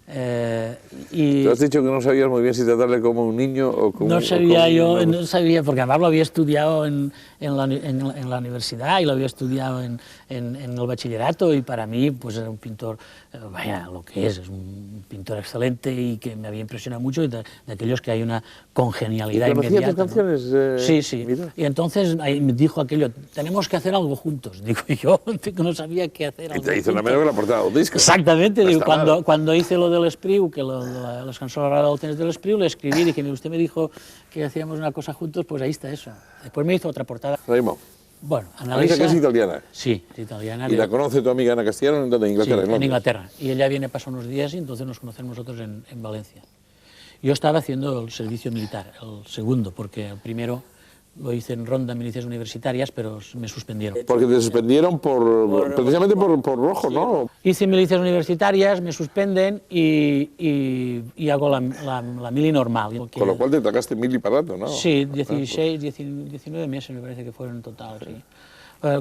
Tú has dicho que no sabías muy bien si tratarle como un niño o como... No sabía no sabía, porque además lo había estudiado en la universidad y lo había estudiado en el bachillerato y para mí pues era un pintor, vaya, lo que es un pintor excelente y que me había impresionado mucho, de aquellos que hay una congenialidad inmediata. ¿Conocía tus canciones? Sí. Mira. Y entonces me dijo aquello, tenemos que hacer algo juntos. Digo, yo no sabía qué hacer. Y te hizo una menos que la portada de un disco. Exactamente, digo, cuando hice lo del Espriu, que las canciones agradoltes del Espriu, le escribí, dije, usted me dijo que hacíamos una cosa juntos, pues ahí está eso. Después me hizo otra portada. Raimon. Bueno, analiza... que es italiana. Sí, es italiana. ¿Y la conoce tu amiga Ana Castellano en Inglaterra? Sí, en Inglaterra. Y ella viene, pasa unos días y entonces nos conocemos nosotros en Valencia. Yo estaba haciendo el servicio militar, el segundo, porque el primero lo hice en Ronda, milicias universitarias, pero me suspendieron. Porque te suspendieron precisamente por rojo, sí, ¿no? Hice milicias universitarias, me suspenden y hago la mili normal. Con lo cual te sacaste mili para rato, ¿no? Sí, 19 meses me parece que fueron en total, sí.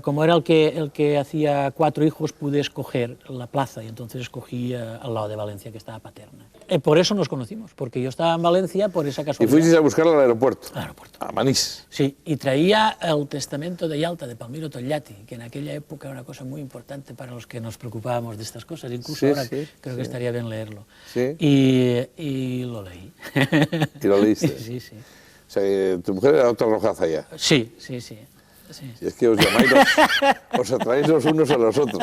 Como era el que hacía 4 hijos, pude escoger la plaza y entonces escogí al lado de Valencia, que estaba Paterna. Por eso nos conocimos, porque yo estaba en Valencia por esa casualidad. ¿Y fuisteis a buscarla al aeropuerto? Al aeropuerto. A Manís. Sí, y traía el testamento de Yalta de Palmiro Togliatti, que en aquella época era una cosa muy importante para los que nos preocupábamos de estas cosas. Incluso ahora creo que estaría bien leerlo. Sí. Y lo leí. ¿Y lo leíste? Sí, sí. O sea, tu mujer era otra rojaza ya. Sí. Sí. Y es que os llamáis, os atraéis los unos a los otros.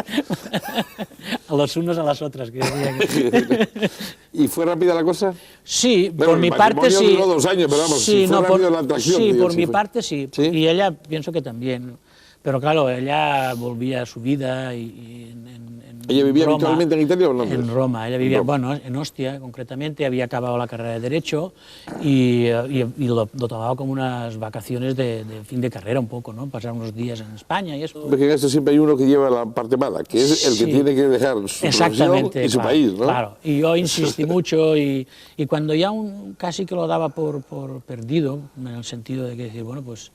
A los unos a las otras, que decía que... ¿Y fue rápida la cosa? Sí, bueno, por mi parte sí. Duró 2 años, pero vamos, sí, si fue rápido la atracción. Sí, por mi parte sí. Y ella pienso que también. Pero claro, ella volvía a su vida y ¿Ella vivía Roma, habitualmente en Italia o en Londres? En Roma, ella vivía, bueno, en Ostia concretamente, había acabado la carrera de Derecho y lo tomaba como unas vacaciones de fin de carrera un poco, ¿no? Pasar unos días en España y eso. Porque en esto siempre hay uno que lleva la parte mala, que es el que tiene que dejar su profesión y su país, ¿no? Claro, y yo insistí mucho y cuando ya casi que lo daba por perdido, en el sentido de que decir, bueno, pues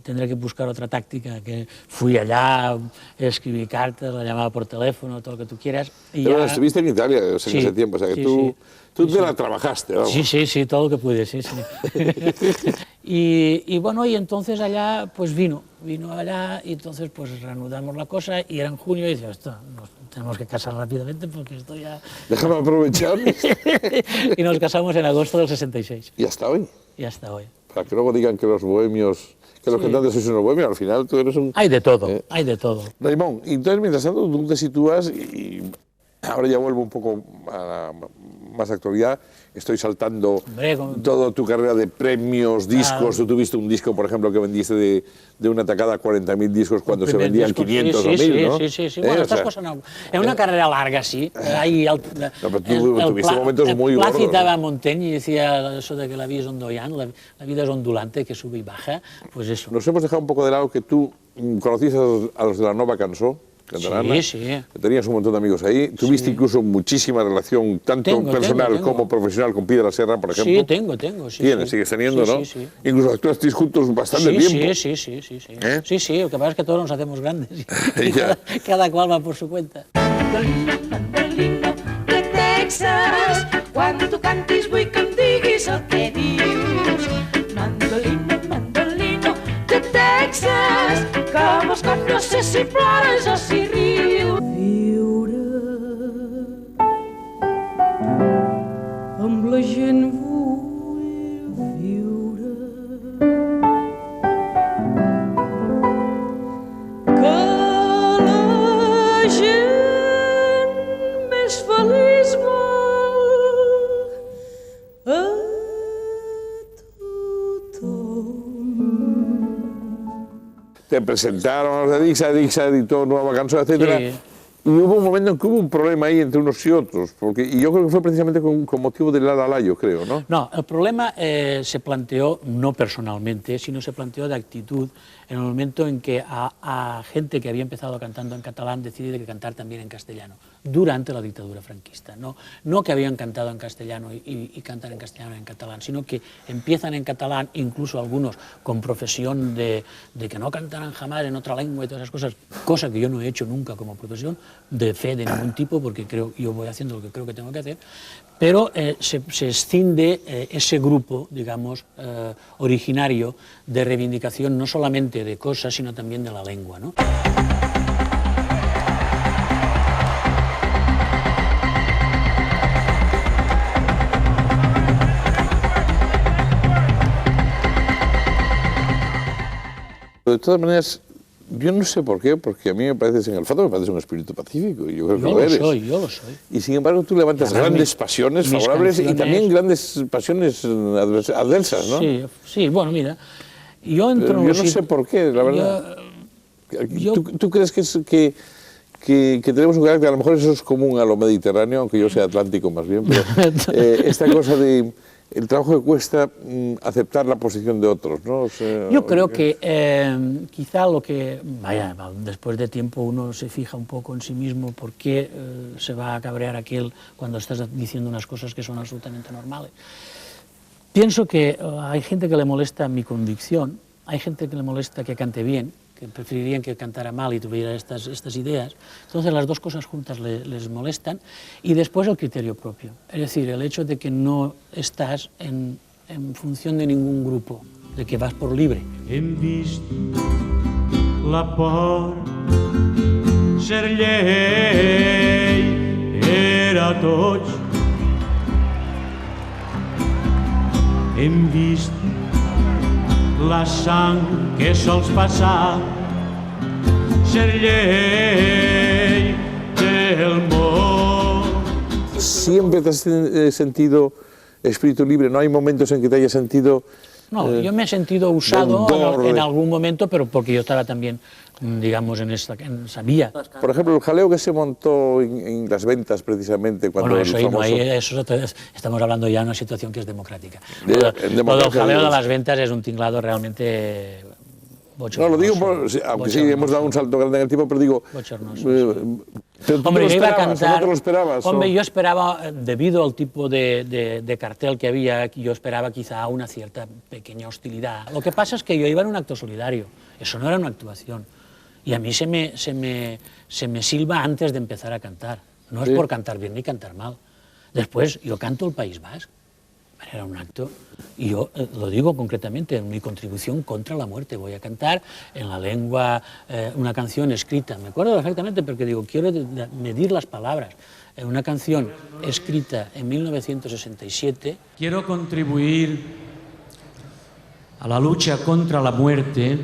tendré que buscar otra táctica, que fui allá, escribí cartas, la llamaba por teléfono, todo lo que tú quieras. Y pero ya... estuviste en Italia en ese tiempo, o sea que tú te la trabajaste, vamos. Sí, todo lo que pude, sí. y bueno, y entonces allá, pues vino allá y entonces pues reanudamos la cosa y era en junio y decía, esto, nos tenemos que casar rápidamente porque esto ya... Déjame aprovechar. Y nos casamos en agosto del 66. ¿Y hasta hoy? Y hasta hoy. Para que luego digan que los bohemios... Que los cantantes sois unos bohemios, al final tú eres un... Hay de todo, hay de todo. Raimon, y entonces mientras tanto tú te sitúas y ahora ya vuelvo un poco a más actualidad, estoy saltando toda tu carrera de premios, discos, tú tuviste un disco, por ejemplo, que vendiste de una tacada 40.000 discos cuando se vendían 500 o 1.000, ¿no? Sí, bueno, estas cosas no... En una carrera larga, sí. Pero tú tuviste momentos muy gordos. Pla citaba a Montaigne y decía eso de que la vida es ondoyant, la vida es ondulante, que sube y baja, pues eso. Nos hemos dejado un poco de lado que tú conociste a los de la Nova Cançó catalana. Sí, sí. Tenías un montón de amigos ahí. Tuviste incluso muchísima relación, tanto personal como profesional, con Pi de la Serra, por ejemplo. Sí, tengo. Sí, tienes, sigues teniendo, sí, ¿no? Sí. Incluso actuasteis juntos bastante tiempo. Sí. Sí, lo que pasa es que todos nos hacemos grandes. cada cual va por su cuenta. Mandolino de Texas, quan tu cantis vull que em diguis el que dius. Mandolino de Texas, que vols com no sé si plores o si rius. Viure amb la gent vull viure, que la gent més feliç vol a tothom. Te presentaron a los de Dixa editó Nueva Canción, etcétera. Sí. Y hubo un momento en que hubo un problema ahí entre unos y otros, y yo creo que fue precisamente con motivo del Lala-Layo, creo, ¿no? No, el problema se planteó, no personalmente, sino se planteó de actitud en el momento en que a gente que había empezado cantando en catalán decide cantar también en castellano, durante la dictadura franquista. No que habían cantado en castellano y cantan en castellano y en catalán, sino que empiezan en catalán, incluso algunos con profesión de que no cantarán jamás en otra lengua y todas esas cosas, cosa que yo no he hecho nunca como profesión, de fe de ningún tipo, porque yo voy haciendo lo que creo que tengo que hacer, pero se escinde ese grupo, digamos, originario de reivindicación no solamente de cosas, sino también de la lengua, ¿no? De todas maneras, yo no sé por qué, porque a mí me pareces, en el fondo me pareces un espíritu pacífico, y yo creo que lo eres. Yo lo soy. Y sin embargo tú levantas grandes pasiones favorables y también grandes pasiones adversas, ¿no? Sí, bueno, mira, yo entro... Yo no sé por qué, la verdad. ¿Tú crees que tenemos un carácter, a lo mejor eso es común a lo mediterráneo, aunque yo sea atlántico más bien, pero esta cosa de... El trabajo que cuesta aceptar la posición de otros, ¿no? O sea, yo creo que quizá lo que... Vaya, después de tiempo uno se fija un poco en sí mismo por qué se va a cabrear aquel cuando estás diciendo unas cosas que son absolutamente normales. Pienso que hay gente que le molesta mi convicción, hay gente que le molesta que cante bien, que preferirían que cantara mal y tuviera estas ideas. Entonces las dos cosas juntas les molestan, y después el criterio propio, es decir, el hecho de que no estás en función de ningún grupo, de que vas por libre. Hem vist la por ser llei era tots. Hem vist la sang que sols passar ser llei del món. ¿Siempre te has sentido espíritu libre? ¿No hay momentos en que te hayas sentido...? No, yo me he sentido usado en algún momento, pero porque yo estaba también, digamos, en esa vía. Por ejemplo, el jaleo que se montó en las ventas, precisamente, cuando bueno, eso, el famoso... estamos hablando ya de una situación que es democrática. Todo el jaleo de las ventas es un tinglado realmente bochornoso. No, lo digo, aunque sí hemos dado un salto grande en el tiempo, pero digo... Bochornoso. Hombre, yo iba a cantar... ¿No te lo esperabas? Hombre, yo esperaba, debido al tipo de cartel que había, yo esperaba quizá una cierta pequeña hostilidad. Lo que pasa es que yo iba en un acto solidario, eso no era una actuación. Y a mí se me silba antes de empezar a cantar. No es por cantar bien ni cantar mal. Después, yo canto el País Basco. Era un acto, y yo lo digo concretamente, en mi contribución contra la muerte. Voy a cantar en la lengua una canción escrita. Me acuerdo perfectamente porque digo, quiero medir las palabras. Una canción escrita en 1967. Quiero contribuir a la lucha contra la muerte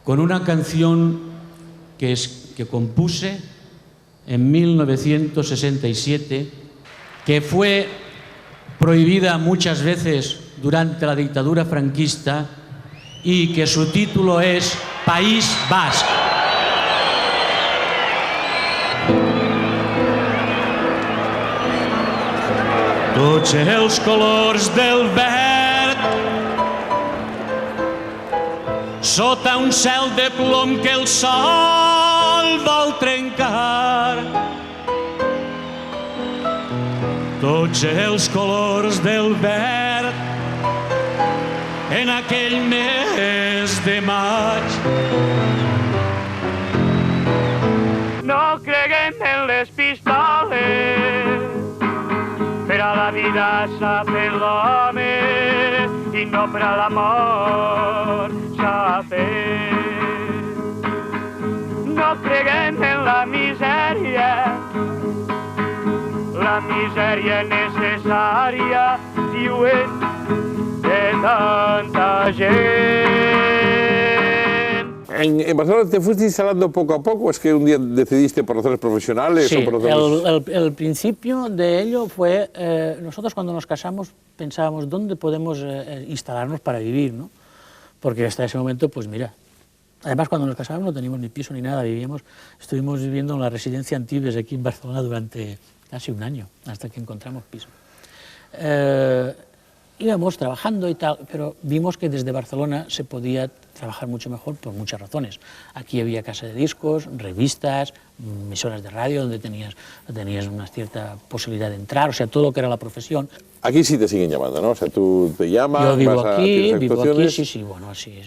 con una canción que compuse en 1967, que fue prohibida muchas veces durante la dictadura franquista y que su título es País Basc. Tots els colors del verd sota un cel de plom que el sol vol trencar. Tots els colors del verd en aquell mes de maig. No creguem en les pistoles, per a la vida s'ha fet l'home i no per a l'amor s'ha fet. No creguem en la misèria necessària, diuen de tanta gent. ¿En Barcelona te fuiste instalando poco a poco? ¿Es que un día decidiste por razones profesionales? Sí, o por razones... el principio de ello fue, nosotros cuando nos casamos pensábamos dónde podemos instalarnos para vivir, ¿no? Porque hasta ese momento, pues mira, además cuando nos casamos no teníamos ni piso ni nada, estuvimos viviendo en la residencia Antibes aquí en Barcelona durante casi un año, hasta que encontramos piso. Íbamos trabajando y tal, pero vimos que desde Barcelona se podía trabajar mucho mejor por muchas razones. Aquí había casa de discos, revistas, emisoras de radio donde tenías una cierta posibilidad de entrar, o sea, todo lo que era la profesión. Aquí sí te siguen llamando, ¿no? O sea, tú te llamas, Yo vivo vas aquí, a sí, bueno, sí.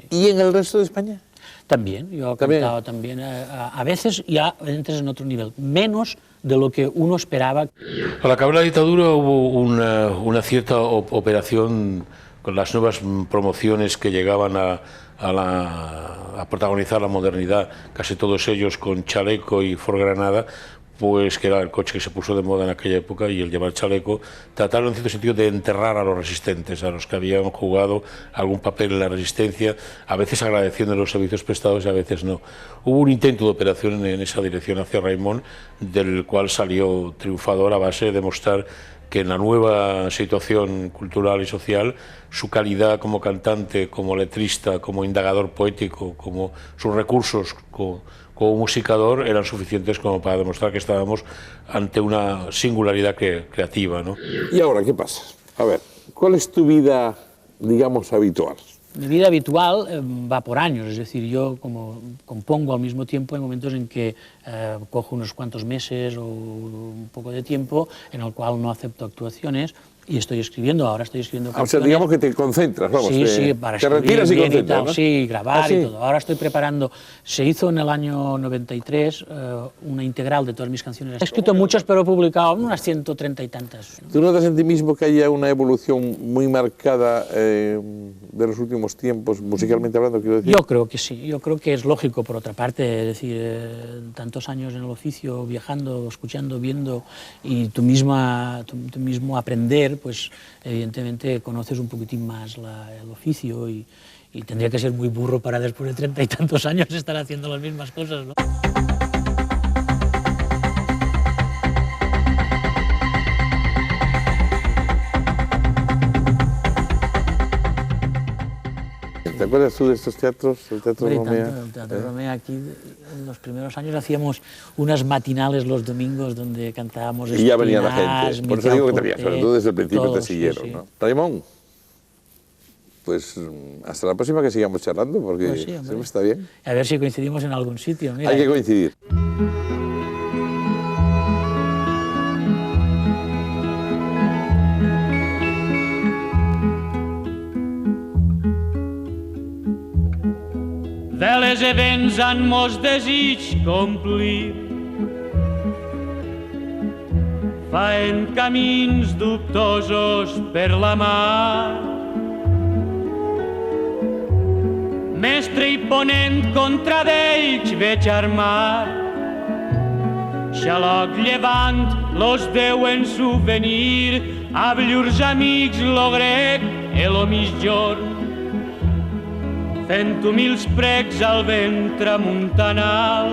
¿Y en el resto de España? También, yo he cantado también, a veces ya entres en otro nivel, menos de lo que uno esperaba. Al acabar la dictadura hubo una cierta operación con las nuevas promociones que llegaban a protagonizar la modernidad, casi todos ellos con chaleco y Ford Granada, pues que era el coche que se puso de moda en aquella época, y el llevar chaleco, trataron en cierto sentido de enterrar a los resistentes, a los que habían jugado algún papel en la resistencia, a veces agradeciendo los servicios prestados y a veces no. Hubo un intento de operación en esa dirección hacia Raimon, del cual salió triunfador a base de demostrar que en la nueva situación cultural y social su calidad como cantante, como letrista, como indagador poético, como sus recursos como musicador eran suficientes como para demostrar que estábamos ante una singularidad creativa, ¿no? ¿Y ahora qué pasa? A ver, ¿cuál es tu vida, digamos, habitual? Mi vida habitual va por años, es decir, yo como compongo al mismo tiempo, hay momentos en que cojo unos cuantos meses o un poco de tiempo en el cual no acepto actuaciones y estoy escribiendo, ahora estoy escribiendo canciones. O sea, digamos que te concentras, vamos. Sí, para te escribir retiras y bien concentras, y tal, ¿no? sí, grabar y sí. todo. Ahora estoy preparando, se hizo en el año 93 una integral de todas mis canciones. He escrito muchas, pero he publicado unas 130 y tantas, ¿no? ¿Tú notas en ti mismo que haya una evolución muy marcada de los últimos tiempos, musicalmente hablando, quiero decir? Yo creo que sí, yo creo que es lógico, por otra parte, es decir, tantos años en el oficio, viajando, escuchando, viendo, y tú mismo aprender, pues evidentemente conoces un poquitín más el oficio y tendría que ser muy burro para después de 30 y tantos años estar haciendo las mismas cosas, ¿no? ¿Te acuerdas tú de estos teatros? El Teatro Romea. El Teatro Romea, aquí en los primeros años hacíamos unas matinales los domingos donde cantábamos. Y ya venía la gente. Por eso digo que te había, sobre todo desde el principio todos, te siguieron, sí. ¿No? Raimon, pues hasta la próxima, que sigamos charlando, porque pues sí, siempre está bien. A ver si coincidimos en algún sitio. Mira. Hay que coincidir. Veles i vents han mos desig complir, faen camins dubtosos per la mar. Mestre i ponent contra d'ells veig armar, xaloc llevant los deuen souvenir, amb llurs amics lo grec e lo migjorn, fent humils precs al vent tramuntanal.